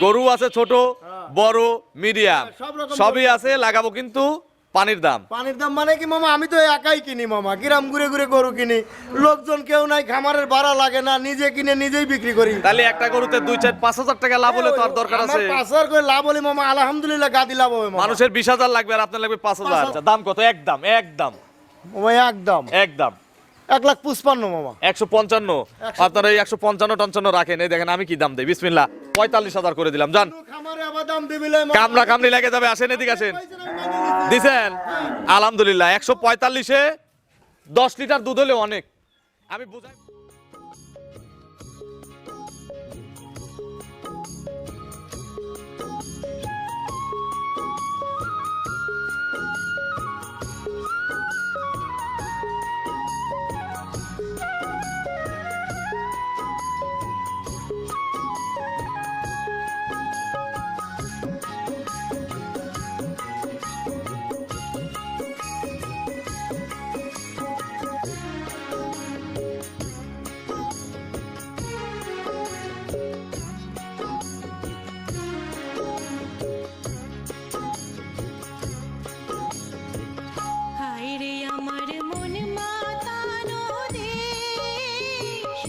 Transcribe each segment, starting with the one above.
গরু আছে ছোট বড় মিডিয়াম সবই আছে, লাগাবো কিন্তু পানির দাম মানে কি মামা, আমি তো একাই কিনি মামা, গ্রাম ঘুরে ঘুরে গরু কিনি, লোকজন কেউ নাই, খামারের ভাড়া লাগে না, নিজে কিনে নিজেই বিক্রি করি। তাহলে একটা গরুতে 2-4-5 হাজার টাকা লাভ হলে তো আর দরকার আছে? 5,000 করে লাভ হলে মামা আলহামদুলিল্লাহ গাদি লাভ হবে মামা। মানুষের 20,000 লাগবে আর আপনার লাগবে 5,000। আচ্ছা, দাম কত? একদম মামা একদম 1,55,000 মামা। 155। আপনারা এই 155 রাখেন। এই দেখেন আমি কি দাম দেই, বিসমিল্লাহ, 45,000 করে দিলাম। জান খামারে আবার দাম দিবিলে কামড়া কামড়ি লেগে যাবে। আসেন এদিকে আসেন। দিছেন আলহামদুলিল্লাহ। 145-এ 10 লিটার দুধ হলে অনেক। আমি বুঝাই। হায়রে আমার মন মাতানো দেশ,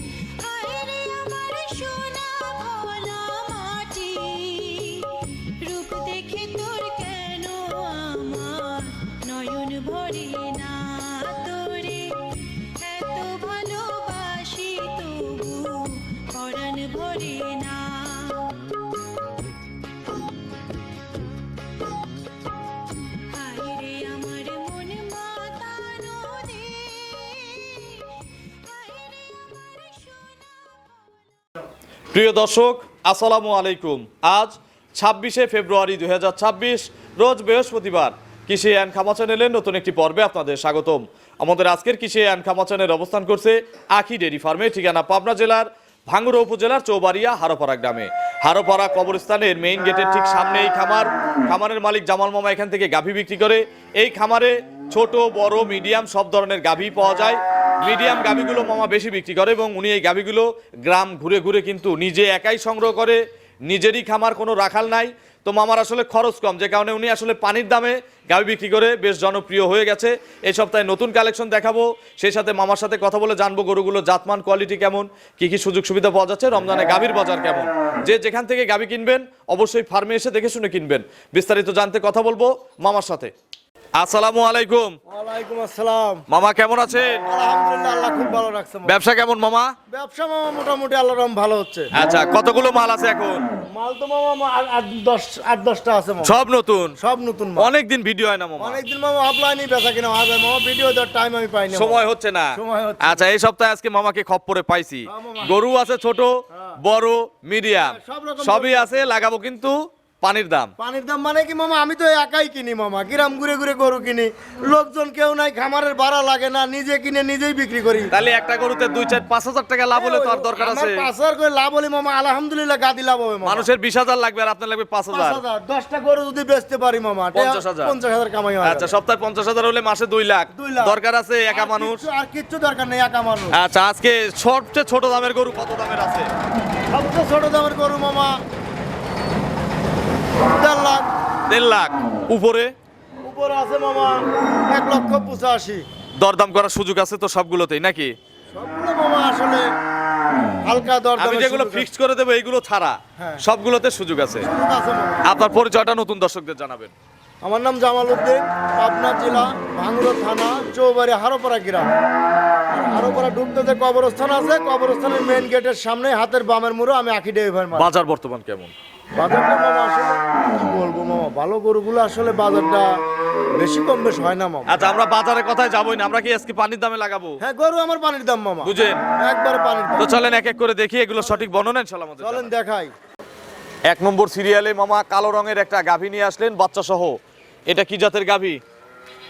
হায়রে আমার সোনা ভোলা মাটি, রূপ দেখে তোর কেন আমার নয়ন ভরে না, তোরে এত ভালোবাসি তবু পরাণ ভরে না। হায়রে আমার মন মাতানো দেশ, হায়রে আমার সোনা ভোলা। প্রিয় দর্শক, আসসালামু আলাইকুম। আজ 26শে ফেব্রুয়ারি 2026, রোজ বৃহস্পতিবার। কৃষি অ্যান্ড খামা চ্যানেলের নতুন একটি পর্বে আপনাদের স্বাগতম। আমাদের আজকের কৃষি অ্যান্ড খামা চ্যানেল অবস্থান করছে আখি ডেইরি ফার্মে, ঠিকানা পাবনা জেলার ভাঙ্গুড়া উপজেলার চৌবাড়িয়া হারোপাড়া গ্রামে। হারোপাড়া কবরস্থানের মেইন গেটের ঠিক সামনে এই খামারের মালিক জামাল মামা এখান থেকে গাভী বিক্রি করে। এই খামারে ছোট বড় মিডিয়াম সব ধরনের গাভী পাওয়া যায়। মিডিয়াম গাভীগুলো মামা বেশি বিক্রি করে এবং উনি এই গাভীগুলো গ্রাম ঘুরে ঘুরে কিন্তু নিজে একাই সংগ্রহ করে। নিজেরই খামার, কোনো রাখাল নাই। তো মামার আসলে খরচ কম, যে কারণে উনি আসলে পানির দামে গাভী বিক্রি করে বেশ জনপ্রিয় হয়ে গেছে। এই সপ্তাহে নতুন কালেকশন দেখাবো, সেই সাথে মামার সাথে কথা বলে জানবো গরুগুলো জাতমান কোয়ালিটি কেমন, কি কি সুযোগ সুবিধা পাওয়া যাচ্ছে, রমজানে গাভীর বাজার কেমন। যে যেখান থেকে গাভী কিনবেন অবশ্যই ফার্মে এসে দেখে শুনে কিনবেন। বিস্তারিত জানতে কথা বলবো মামার সাথে। আসসালামু আলাইকুম। ওয়ালাইকুম আসসালাম। মামা কেমন আছেন? আলহামদুলিল্লাহ, আল্লাহ খুব ভালো রাখছে মামা। ব্যবসা কেমন মামা? ব্যবসা মামা মোটামুটি আল্লাহর রহমতে ভালো হচ্ছে। আচ্ছা, কতগুলো মাল আছে এখন? মাল তো মামা 8-10টা আছে মামা। সব নতুন? সব নতুন মাল। অনেকদিন ভিডিও হয় না মামা। অনেকদিন মামা অফলাইনই বেচা কিনা হয় মামা, ভিডিও দেওয়ার টাইম আমি পাই না। সময় হচ্ছে না। সময় হচ্ছে না। আচ্ছা, এই সপ্তাহে আজকে মামাকে খপ্পরে পাইছি। হ্যাঁ মামা। গরু আছে ছোট বড় মিডিয়াম সব রকম সবই গরু আছে, লাগাবো কিন্তু পানির দাম মানে কি মামা, আমি তো একাই কিনি মামা, গ্রাম ঘুরে ঘুরে গরু কিনি, লোকজন কেউ নাই, খামারের ভাড়া লাগে না, নিজে কিনে নিজেই বিক্রি করি। তাহলে একটা গরুতে 2-4-5 হাজার টাকা লাভ হলে তো আর দরকার আছে? 5,000 করে লাভ হলে মামা আলহামদুলিল্লাহ গাদি লাভ হবে মামা। মানুষের 20,000 লাগবে আর আপনার লাগবে 5,000। 10টা গরু যদি বেচতে পারি মামা 50,000। 50,000 কামাই হয়। আচ্ছা, সপ্তাহে 50,000 হলে মাসে 2 লাখ। 2 লাখ। দরকার আছে একা মানুষ? আর কিচ্ছু দরকার নেই, একা মানুষ। আচ্ছা, আজকে সবচেয়ে ছোট দামের গরু কত দামের আছে? সবচেয়ে ছোট দামের গরু মামা 1.5 লাখ। 1.5 লাখ উপরে উপরে আছে মামা 1,85,000। দরদাম করার সুযোগ আছে তো সবগুলোতেই নাকি? সবগুলো মামা আসলে হালকা দর আমি যেগুলো ফিক্সড করে দেবো এইগুলো ছাড়া হ্যাঁ। সবগুলোতে সুযোগ আছে। আছে মামা। আপনার পরিচয়টা নতুন দর্শকদের জানাবেন। আমার নাম জামাল উদ্দিন, পাবনা জেলা ভাঙ্গুড়া থানা চৌবাড়ি হারোপাড়া গ্রাম। আর হারোপাড়া ঢুকতে যে কবরস্থান আছে, কবরস্থানের মেইন গেটের সামনে হাতের বামের মুড়ো আমি আখি ডেইরি ফার্ম। বাজার বর্তমান কেমন? বাজারটা মামা আসলে কি বলবো মামা, ভালো গরুগুলো আসলে বাজারটা বেশি কম বেশ হয় না মামা। আচ্ছা, আমরা বাজারের কথায় যাবোই না, আমরা কি আজকে পানির দামে লাগাবো? হ্যাঁ, গরু আমার পানির দাম মামা, বুঝেন? একবারে পানির দাম। তো চলেন এক এক করে দেখি এগুলো সঠিক বর্ণনা ইনশাআল্লাহ আমাদের চলেন দেখাই। 1 নম্বর সিরিয়ালে মামা কালো রঙের একটা গাভী নিয়ে আসলেন বাচ্চা সহ। এটা কি জাতের গাভী?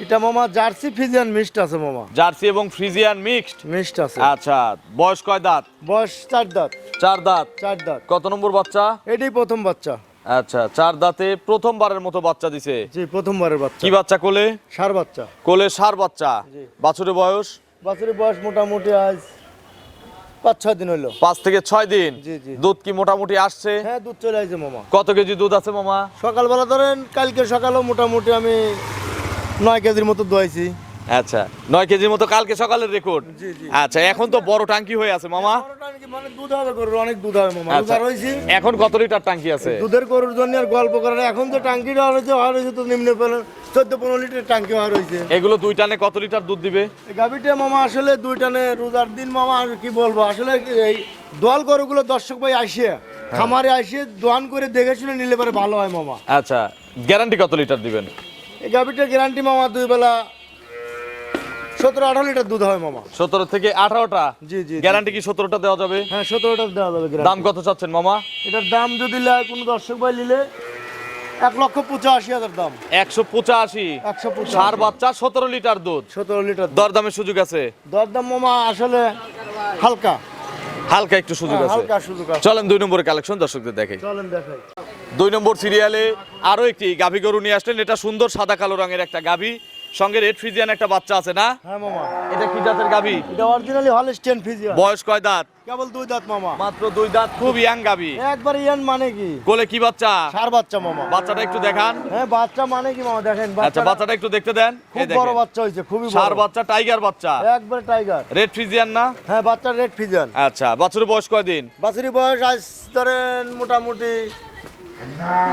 এটা মামা জার্সি ফ্রিজিয়ান মিক্সড আছে মামা। জার্সি এবং ফ্রিজিয়ান মিক্সড মিক্সড আছে। আচ্ছা, বয়স কয় দাঁত? বয়স 4 দাঁত। 4 দাঁত। 4 দাঁত। কত নম্বর বাচ্চা? এটাই প্রথম বাচ্চা। আচ্ছা, 4 দাঁতে প্রথমবারের মতো বাচ্চা দিছে। জি, প্রথমবারের বাচ্চা। কি বাচ্চা কোলে? ষাঁড় বাচ্চা। কোলে ষাঁড় বাচ্চা। জি। বাছুরের বয়স? বাছুরের বয়স মোটামুটি আজ 5-6 দিন হলো। 5 থেকে 6 দিন। জি, জি। দুধ কি মোটামুটি আসছে? হ্যাঁ, দুধ চলে আসছে মামা। কত কেজি দুধ আছে মামা? সকালবেলা ধরেন কালকে সকালেও মোটামুটি আমি 9 কেজির মতো দোয়াইছি। আচ্ছা, 9 কেজির মতো কালকে সকালের রেকর্ড। জি, জি। আচ্ছা, এখন তো বড় টাঙ্কি হয়ে আছে মামা। মানে দুধ হবে গরুর, অনেক দুধ হবে মামা। আচ্ছা, রোজা রয়েছি। এখন কত লিটার টাঙ্কি আছে? দুধের গরুর জন্য আর গল্প করে না। এখন তো টাঙ্কিটা হয়েছে তো নিম্ন 14-15 লিটার টাঙ্কি হওয়া রয়েছে। এগুলো 2 টানে কত লিটার দুধ দিবে? এই গাভীটা মামা আসলে 2 টানে রোজার দিন মামা, আর কি বলবো, আসলে এই দোয়াল গরুগুলো দর্শক ভাই আসে খামারে আসে দোয়ান করে দেখে শুনে নিলে পরে ভালো হয় মামা। আচ্ছা, গ্যারান্টি কত লিটার দিবেন? এই গাভীটার গ্যারান্টি মামা 2 বেলা 17-18 লিটার দুধ হয় মামা। 17 থেকে 18টা। জি, জি। গ্যারান্টি কি 17টা দেওয়া যাবে? হ্যাঁ, 17টা দেওয়া যাবে দাম গ্যারান্টি। কত চাচ্ছেন মামা? এটার দাম যদি নেয় কোনো দর্শক ভাই নিলে 1,85,000 দাম। 185। 185 সার বাচ্চা 17 লিটার দুধ। 17 লিটার দুধ। দরদামের সুযোগ আছে? দরদাম মামা আসলে হালকা হালকা একটু সুযোগ আছে। হালকা সুযোগ আছে। চলেন 2 নম্বরের কালেকশন দর্শকদের দেখাই। চলেন দেখাই। 2 নম্বর সিরিয়ালে আরো একটি গাভী গরু নিয়ে আসলেন। এটা সুন্দর সাদা কালো রঙের একটা গাভী, সঙ্গে রেড ফ্রিজিয়ান একটা বাচ্চা আছে না? হ্যাঁ মামা, এটা কি জাতের গাভী? এটা অরিজিনালি হলস্টেইন ফ্রিজিয়ান। বয়স কয় দাঁত? কেবল 2 দাঁত মামা। মাত্র 2 দাঁত, খুব ইয়াং গাভী। একবার ইয়ান মানে কি? কোলে কি বাচ্চা? সার বাচ্চা মামা। বাচ্চাটা একটু দেখান। হ্যাঁ, বাচ্চা মানে কি মামা, দেখেন আচ্ছা, বাচ্চাটা একটু দেখতে দেন। খুব এই দেখেন, বড় বাচ্চা হইছে, খুবই বড়। সার বাচ্চা, টাইগার বাচ্চা, একবার টাইগার। রেড ফ্রিজিয়ান না? হ্যাঁ, বাচ্চা রেড ফ্রিজিয়ান। আচ্ছা, বাছুরের বয়স কয় দিন? বাছুরি বয়স আজ ধরেন মোটামুটি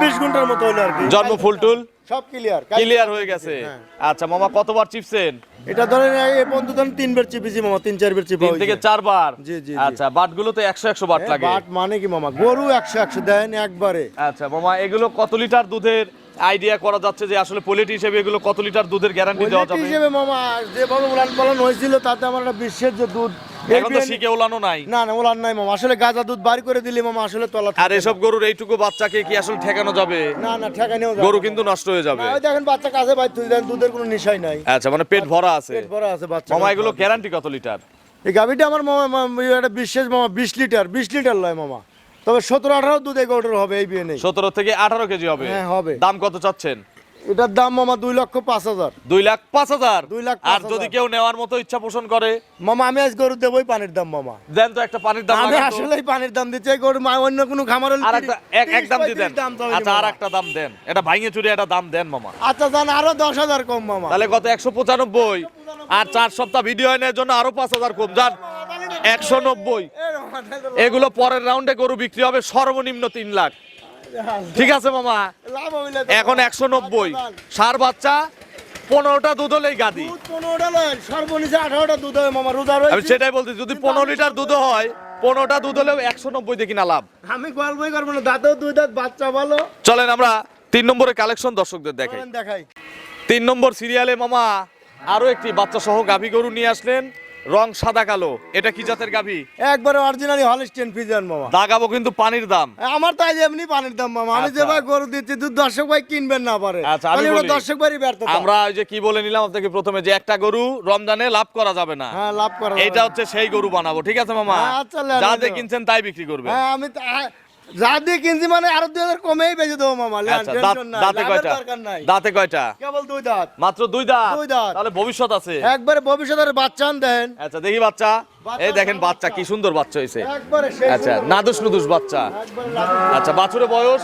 20 ঘন্টার মতো হলো আর কি। জন্ম ফুলটুল সব ক্লিয়ার ক্লিয়ার হয়ে গেছে। হ্যাঁ। আচ্ছা মামা, কতবার চিপছেন? এটা ধরেন এই পর্যন্ত ধরেন 3 বার চিপেছি মামা, 3-4 বার চিপা 3 থেকে 4 বার। জি, জি, জি। আচ্ছা, বাটগুলো তো 100 বাট লাগে। বাট মানে কি মামা, গরু 100 দেন একবারে। আচ্ছা মামা, এগুলো কত লিটার দুধের আইডিয়া করা যাচ্ছে যে আসলে পোলেটি হিসেবে এগুলো কত লিটার দুধের গ্যারান্টি দেওয়া কোয়ালিটি যাবে? হিসেবে মামা যেভাবে উলান পালন হয়েছিল তাতে আমার একটা বিশ্বের যে দুধ এখন তো শিখে ওলানো নাই। না না, উলান নাই মামা। আসলে গাজা দুধ বাড়ি করে দিলে মামা আসলে তলা আর এসব গরুর এইটুকু বাচ্চাকে কি আসলে ঠেকানো যাবে? না না, ঠেকানেও যায় গরু না। কিন্তু নষ্ট হয়ে যাবে। না, ওই দেখেন বাচ্চা কাছে বাইর তুই দেন, দুধের কোনো নেশাই নাই। আচ্ছা, মানে পেট ভরা আছে। পেট ভরা আছে বাচ্চা। মামা, এগুলো গ্যারান্টি কত লিটার? এই গাভিটা আমার মামা একটা বিশেষ মামা 20 লিটার লয় মামা। তবে 17-18 দুধ এই গরুর হবে, এই বিয়ে নেই। 17 থেকে 18 কেজি হবে। হ্যাঁ, হবে। দাম কত চাচ্ছেন? এটার দাম মামা 2,05,000। 2,05,000। 2,05,000 আর যদি কেউ নেওয়ার মতো ইচ্ছা পোষণ করে? মামা আমি আজ গরু দেবই পানির দাম মামা। দেন তো একটা পানির দাম আমি লাগান তো। আসলেই পানির দাম দিচ্ছি, এই গরু অন্য কোনো খামার হলে আর একটা এক দাম দিয়ে দেন। 30-35 দাম চাই আচ্ছা, আর মামা। একটা দাম দেন, এটা ভাঙে চুরে একটা দাম দেন মামা। আচ্ছা জান, আরো 10,000 কম মামা। তাহলে কত? 195। আর 4 সপ্তাহ ভিডিও এর জন্য আরো 5,000 কম। যান 190। এগুলো পরের রাউন্ডে গরু বিক্রি হবে সর্বনিম্ন 3 লাখ। ঠিক আছে মামা, লাভ হইলে তো এখন 190। সার বাচ্চা 15টা দুধ হলেই গাদি। দুধ 15টা লয়, সর্বনিচে 18টা দুধ হয় মামা। রোজা আমি রয়েছে। সেটাই বলছি, যদি 15 লিটার দুধ হয়, 15টা দুধ হলেও 190 দিয়ে কিনা লাভ। আমি গল্পই করবো না, দাঁতেও 2 দাঁত, বাচ্চা ভালো। চলেন আমরা 3 নম্বরের কালেকশন দর্শকদের দেখাই। চলেন দেখাই। 3 নম্বর সিরিয়ালে মামা আরো একটি বাচ্চা সহ গাভী গরু নিয়ে আসলেন, রং সাদা কালো। এটা কি জাতের গাভী? একবারে অরিজিনালি হলস্টেইন ফ্রিজিয়ান মামা। দাগাবো কিন্তু পানির দাম। আমার তাই এমনি পানির দাম মামা। আমি আচ্ছা। যে ভাই গরু দিচ্ছি, দুধ দর্শক ভাই কিনবেন না পারে। আচ্ছা, আমি তাহলে ওটা বলি। দর্শক ভাইই ব্যর্থ। আমরা ওই যে কি বলে নিলাম আপনাকে প্রথমে, যে একটা গরু রমজানে লাভ করা যাবে না। হ্যাঁ, লাভ করা যাবে এইটা না। হচ্ছে সেই গরু বানাবো। ঠিক আছে মামা? হ্যাঁ, আচ্ছা, লেন, যা লেন। দিয়ে কিনছেন তাই বিক্রি করবে। হ্যাঁ, আমি যা দিয়ে কিনছি মানে আরো 2,000 কমেই বেচে দেবো মামা। লেন, আচ্ছা, টেনশন নাই, দাঁতে লাভের কয়টা? দরকার নাই। দাঁতে কয়টা? কেবল 2 দাঁত। মাত্র 2 দাঁত। 2 দাঁত। তাহলে ভবিষ্যৎ আছে। একবারে ভবিষ্যতের বাচ্চা দেন। আচ্ছা, দেখি বাচ্চা। বাচ্চা, এই দেখেন বাচ্চা, কি সুন্দর বাচ্চা হয়েছে। একবারে শেষ। আচ্ছা, নাদুস নুদুস বাচ্চা। একবারে লাভ। আচ্ছা, বাছুরের বয়স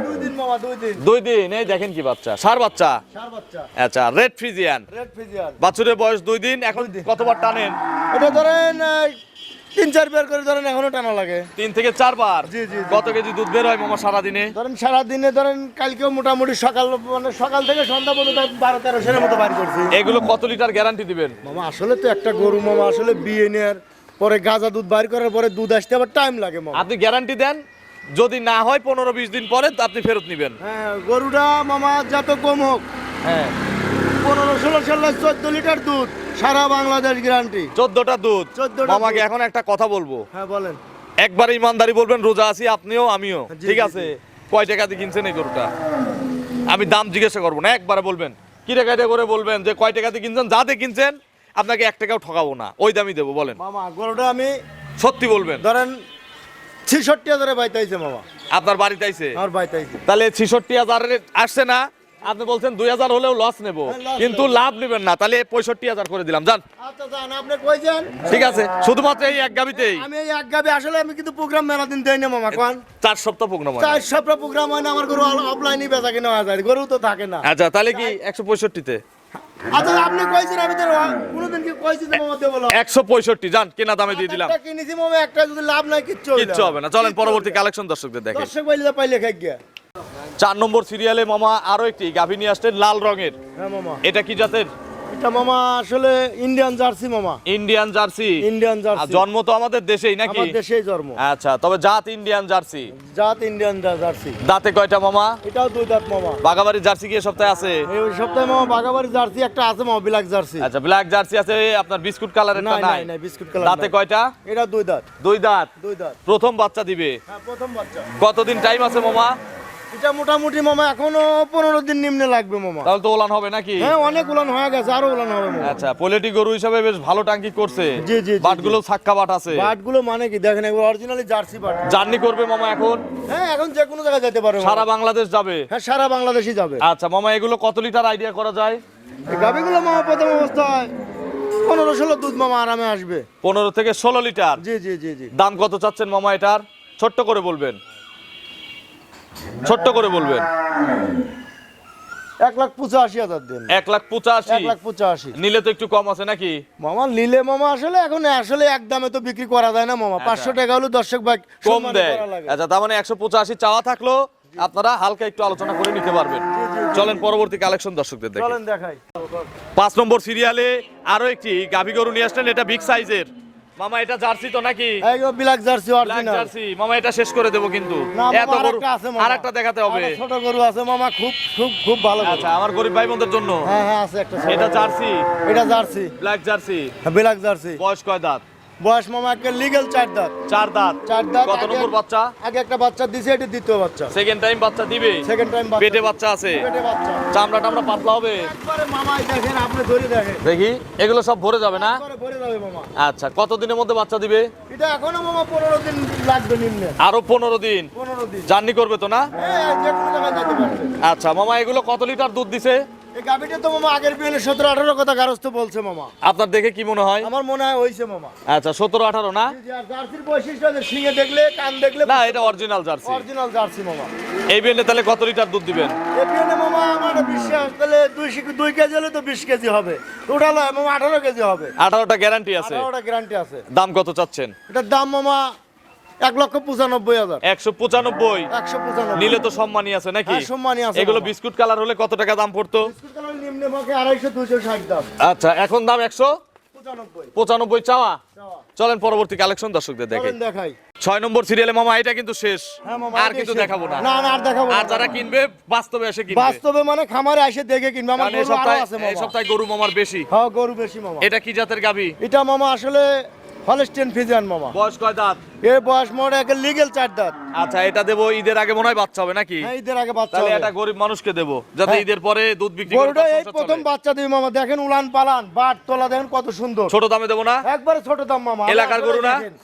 2 দিন মামা, 2 দিন। 2 দিন। এই দেখেন কি বাচ্চা, সার বাচ্চা। সার বাচ্চা, আচ্ছা, রেড ফ্রিজিয়ান। Red Friesian. বাছুরের বয়স 2 দিন। এখন কতবার টানেন? এটা ধরেন 3-4 বার করে ধরেন, এখনো টানা লাগে। 3 থেকে 4 বার। জি, জি, জি। কত কেজি দুধ বের হয় মামা সারা দিনে? ধরেন সারা দিনে ধরেন কালকেও মোটামুটি সকাল থেকে সন্ধ্যা পর্যন্ত 12-13 মতো বাড়ি করছি। এগুলো কত লিটার গ্যারান্টি দিবেন? মামা আসলে তো একটা গরু মামা, আসলে বিয়ে নেওয়ার পরে গাজা দুধ বাইর করার পরে দুধ আসতে আবার টাইম লাগে মামা। আপনি গ্যারান্টি দেন, যদি না হয় 15-20 দিন পরে আপনি ফেরত নেবেন। হ্যাঁ, গরুটা মামা যত কম হোক, হ্যাঁ, 15-16-14 লিটার দুধ, সারা বাংলাদেশ গ্যারান্টি। 14টা দুধ। 14টা মামাকে দুধ। এখন একটা কথা বলবো, হ্যাঁ বলেন। একবার ইমানদারি বলবেন, রোজা আছি আপনিও আমিও। জি, ঠিক জি, আছে? কয় টাকা দিয়ে কিনছেন এই গরুটা? আমি দাম জিজ্ঞাসা করবো না, একবারে বলবেন, কিরে কাটে করে বলবেন যে কয় টাকা দিয়ে কিনছেন। যাতে কিনছেন আপনাকে 1 টাকাও ঠকাবো না, ওই দামই দেবো। বলেন, মামা গরুটা আমি সত্যি বলবেন। ধরেন 66,000 বাইতাইছে মামা। আপনার বাড়িতে আইছে? আমার বাইতাইছে। তাহলে 66,000 আসছে না? আপনি বলছেন 2000 হলেও লস নেব, হ্যাঁ, loss কিন্তু নেব। লাভ নেবেন না, তাহলে 65,000 করে দিলাম, যান। আচ্ছা যান, আপনি কইছেন ঠিক আছে, শুধুমাত্র এই এক গাবিতেই আমি এই এক গাবি আসলে আমি কিন্তু প্রোগ্রাম মেলা দিন দেই না মামা, কোন 4 সপ্তাহ প্রোগ্রাম হয়। 4 সপ্তাহ প্রোগ্রাম হয় না আমার, গরু অফলাইনই বেচা কিনা হয় যায়, গরু তো থাকে না। আচ্ছা, তাহলে কি 165-তে? আচ্ছা আপনি কইছেন, আমি তো কোনোদিন কি কইছি যে মামা দেবো না? 165, যান, কেনা দামে দিয়ে দিলাম। একটা কিনেছি মামা, একটা যদি লাভ নাই কিচ্ছু কিচ্ছু হবে না, চলেন পরবর্তী কালেকশন দর্শকদের দেখে। দর্শক পাইলে পাইলে খাই গিয়া। 4 নম্বর সিরিয়ালে মামা আরো একটি গাভী নিয়ে আসছেন লাল রঙের। হ্যাঁ মামা, এটা কি জাতের? এটা মামা আসলে ইন্ডিয়ান জার্সি মামা, ইন্ডিয়ান জার্সি। ইন্ডিয়ান আর জার্সি। জন্ম তো আমাদের দেশেই নাকি? আমার দেশেই জন্ম। আচ্ছা, তবে জাত ইন্ডিয়ান জার্সি। জাত ইন্ডিয়ান জার্সি। দাঁতে কয়টা মামা? এটাও 2 দাঁত মামা। বাগাবাড়ি জার্সি কি এ সপ্তাহে আছে? এই সপ্তাহে মামা বাগাবাড়ি জার্সি একটা আছে মামা, ব্ল্যাক জার্সি। আচ্ছা, ব্ল্যাক জার্সি আছে, আপনার বিস্কুট কালারের নাই নাই? নাই নাই, বিস্কুট কালার। দাঁতে কয়টা? এটা 2 দাঁত। 2 দাঁত। 2 দাঁত। প্রথম বাচ্চা দিবে। হ্যাঁ, প্রথম বাচ্চা। কতদিন টাইম আছে মামা? এটা মোটামুটি মামা এখনো 15 দিন নিম্নে লাগবে মামা। তাহলে তো ওলান হবে নাকি? হ্যাঁ, অনেক উলান হয়ে গেছে, আরো উলান হবে মামা। আচ্ছা, পোলেটি গরু হিসাবে বেশ ভালো টাঙ্কি করছে। জি, জি, জি, বাটগুলো ছাক্কা বাট আছে। বাটগুলো মানে কি দেখেন, এগুলো অরিজিনালি জার্সি বাট। জার্নি করবে মামা এখন? হ্যাঁ, এখন যে কোনো জায়গায় যেতে পারে মামা। সারা বাংলাদেশ যাবে? হ্যাঁ, সারা বাংলাদেশই যাবে। আচ্ছা মামা, এগুলো কত লিটার আইডিয়া করা যায়? এই গাভিগুলো মামা প্রথম অবস্থায় 15-16 দুধ মামা আরামে আসবে। 15 থেকে 16 লিটার। জি জি জি জি। দাম কত চাচ্ছেন মামা এটার? ছোট্ট করে বলবেন, ছোট্ট করে বলবেন। 1,85,000 দিন। 1,85,000। 1,85,000 নিলে তো একটু কম আছে নাকি? মামা নিলে মামা আসলে এখন আসলে এক দামে তো বিক্রি করা যায় না মামা। 500 টাকা হলো দর্শক ভাই কম সম্মানে দেয়। করা লাগে। আচ্ছা, তার মানে 185 চাওয়া থাকলো, আপনারা হালকা একটু আলোচনা করে নিতে পারবেন। চলেন পরবর্তী কালেকশন দর্শকদের দেখি। চলেন দেখাই। 5 নম্বর সিরিয়ালে আরো একটি গাভী গরু নিয়ে আসলেন, এটা বিগ সাইজের। মামা এটা জার্সি তো নাকি? এইগো black jersey black original. Jersey. মামা এটা শেষ করে দেবো কিন্তু। না এত মামা গরু আরেকটা আছে মামা। আরেকটা দেখাতে হবে। আরেকটা ছোট গরু আছে মামা, খুব খুব খুব ভালো গরু। আচ্ছা, আমার গরিব ভাই বোনদের জন্য। হ্যাঁ হ্যাঁ, আছে একটা ছোট এটা গরু। জার্সি, এটা jersey, black jersey. Black jersey. বয়স কয় দাঁত? বয়স মামা একটা লিগ্যাল 4 দাঁত। 4 দাঁত। 4 দাঁত। কত নম্বর বাচ্চা? আগে একটা বাচ্চা দিছে, এটা দ্বিতীয় বাচ্চা। সেকেন্ড টাইম বাচ্চা দিবে? সেকেন্ড টাইম বাচ্চা। পেটে বাচ্চা আছে? পেটে বাচ্চা। চামড়া টামড়া পাতলা হবে? একবারে মামাই দেখেন, আপনি ধরে দেখেন। দেখি, এগুলো সব ভরে যাবে না? একবারে ভরে যাবে মামা। আচ্ছা, কত দিনের মধ্যে বাচ্চা দিবে? এটা এখনো মামা 15 দিন লাগবে নিম্নে। আরো 15 দিন 15 দিন। জার্নি করবে তো না? হ্যাঁ, যে কোনো জায়গায় যেতে পারবে। আচ্ছা মামা, এগুলো কত লিটার দুধ দিছে? এই গাভিটা তো মামা আগের বিয়ে 17-18 কথা গারস্থ বলছে মামা। আপনার দেখে কি মনে হয়? আমার মনে হয় হইছে মামা। আচ্ছা, 17-18 না? জি, জি, আর জার্সির বৈশিষ্ট্য আছে, শিঙে দেখলে কান দেখলে না, এটা অরিজিনাল জার্সি। অরিজিনাল জার্সি মামা। এই বেন্ডে তাহলে কত লিটার দুধ দিবেন? এই বিয়ে মামা আমার বিশ্বাস, তাহলে 2 কেজি হলে তো 20 কেজি হবে। টোটাল মামা 18 কেজি হবে। 18টা গ্যারান্টি আছে। 18টা গ্যারান্টি আছে। দাম কত চাচ্ছেন? এটার দাম মামা 1,95,000। 195। 195 নিলে তো সম্মানই আছে নাকি? হ্যাঁ, সম্মানই আছে এগুলো মামা। বিস্কুট কালার হলে কত টাকা দাম পড়তো? বিস্কুট কালার নিম্নে পক্ষে 250-260 দাম। আচ্ছা, এখন দাম 95 195 চাওয়া। চাওয়া। চলেন পরবর্তী কালেকশন দর্শকদের দেখে। চলেন দেখাই। 6 নম্বর সিরিয়ালে মামা এটা কিন্তু শেষ। হ্যাঁ মামা, আর এটাই কিন্তু শেষ। দেখাবো না। না না, আর দেখাবো না। আর যারা কিনবে বাস্তবে এসে কিনবে। বাস্তবে মানে খামারে এসে দেখে কিনবে। আমার কারণ এই গরু আরো সপ্তাহে আছে এই মামা। সপ্তাহে গরু মামার বেশি। হ্যাঁ, গরু বেশি মামা। এটা কি জাতের গাবি? এটা মামা আসলে হলস্টেইন ফ্রিজিয়ান মামা। বয়স কয় দাঁত? এর বয়স মোট একটা লিগ্যাল 4 দাঁত। আচ্ছা, এটা দেবো ঈদের আগে মনে হয় বাচ্চা হবে নাকি? হ্যাঁ, ঈদের আগে বাচ্চা তাহলে হবে। এটা গরিব মানুষকে দেবো, যাতে হ্যাঁ। ঈদের পরে দুধ বিক্রি করে গরুটা তার এই সংসার প্রথম চলে। বাচ্চা দিবে মামা, দেখেন উলান পালান বাট তোলা দেখেন কত সুন্দর। ছোট দামে দেবো না? একবারে ছোট দাম মামা। এলাকার গরু না? দেখেন,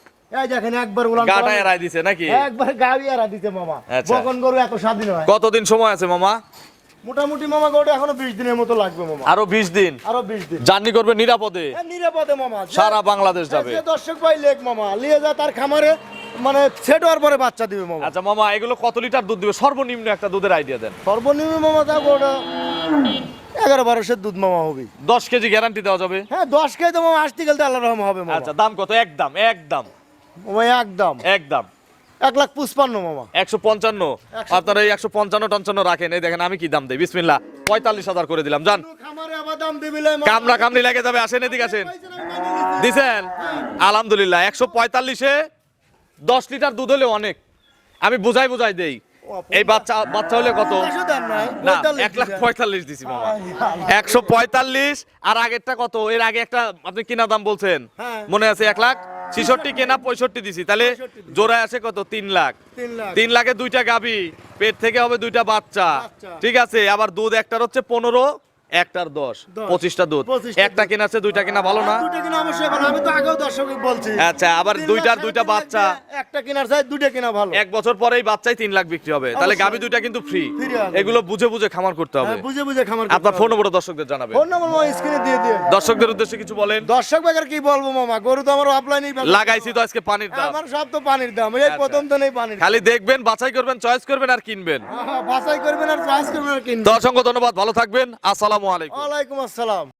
এই দেখেন একবার উলান গাটা পালান। এড়াই দিছে নাকি? একবার গাড়ি এরা দিতে মামা। আচ্ছা। বকন গরু এত স্বাধীন হয়। কতদিন সময় আছে মামা? মোটামুটি মামা গরুটা এখনো 20 দিনের মতো লাগবে মামা। আরো 20 দিন আরো 20 দিন। জার্নি করবে নিরাপদে, হ্যাঁ, নিরাপদে মামা। সারা বাংলাদেশ যাবে। যে দর্শক ভাই লেক মামা লিয়ে যা তার খামারে, মানে সেট হওয়ার পরে বাচ্চা দিবে মামা। আচ্ছা মামা, এগুলো কত লিটার দুধ দিবে সর্বনিম্ন একটা দুধের আইডিয়া দেন। সর্বনিম্ন মামা তা গরুটা 11-12 দুধ মামা হবে। 10 কেজি গ্যারান্টি দেওয়া যাবে? হ্যাঁ, 10 কেজি তো মামা আসতে গেলে আল্লাহর রহম হবে মামা। আচ্ছা, দাম কত? একদম একদম মামা একদম একদম 1,55,000 মামা। 155। আপনারা এই 155-55 রাখেন। এই দেখেন আমি কি দাম দেই, বিসমিল্লাহ। 45,000 করে দিলাম, জান। খামারে আবার দাম দিবিলে মামা। কামড়া কামড়ি লাগে যাবে। আসেন, এদিকে আসেন। দিছেন? আলহামদুলিল্লাহ। 145-এ 10 লিটার দুধ হলে অনেক। আমি বুঝাই দেই। এই বাচ্চা হলে কত? 50 দেন নাই, না, 45 1,45,000 দিছি মামা। 145। আর আগেরটা কত? এর আগে একটা আপনি কিনা দাম বলছেন, হ্যাঁ। মনে আছে? 1,66,000 কেনা, 65 দিছি। তাহলে 65 জোড়ায় আসে কত? 3 লাখ। 3 লাখ। 3 লাখে 2টা গাভী, পেট থেকে হবে 2টা বাচ্চা। বাচ্চা। ঠিক আছে। আবার দুধ একটার হচ্ছে 15, একটার 10 10, 25টা দুধ 25টা একটা কেনার চেয়ে দুইটা কেনা ভালো না? দুটো কিনা অবশ্যই ভালো, আমি তো আগেও দর্শককে বলছি। আচ্ছা, আবার 3 দুইটার লাখ, দুইটা 3 লাখ বাচ্চা দিয়ে একটা কেনার চাই, দুটো কেনা ভালো। 1 বছর পরেই বাচ্চাই 3 লাখ বিক্রি হবে, তাহলে অবশ্যই। গাভী দুইটা কিন্তু ফ্রি। Free হবে। এগুলো বুঝে বুঝে খামার করতে হবে। হ্যাঁ, বুঝে বুঝে খামার আপনার ফোন নম্বর দর্শকদের জানাবেন। ফোন নাম্বার আমার স্ক্রিনে দিয়ে দিয়ে। দর্শকদের উদ্দেশ্যে কিছু বলেন। দর্শক বেকার কি বলবো মামা, গরু তো আমার অফলাইনেই লাগাইছি তো আজকে পানির দাম, আমার সব তো পানির দাম, এই আচ্ছা। প্রথম তো নেই পানির। খালি দেখবেন, বাছাই করবেন, চয়েস করবেন আর কিনবেন। বাছাই করবেন আর চয়েস করবেন আর কিনবেন। তো অসংখ্য ধন্যবাদ, ভালো থাকবেন, আসসালামু আলাইকুম। ওয়ালাইকুম আসসালাম।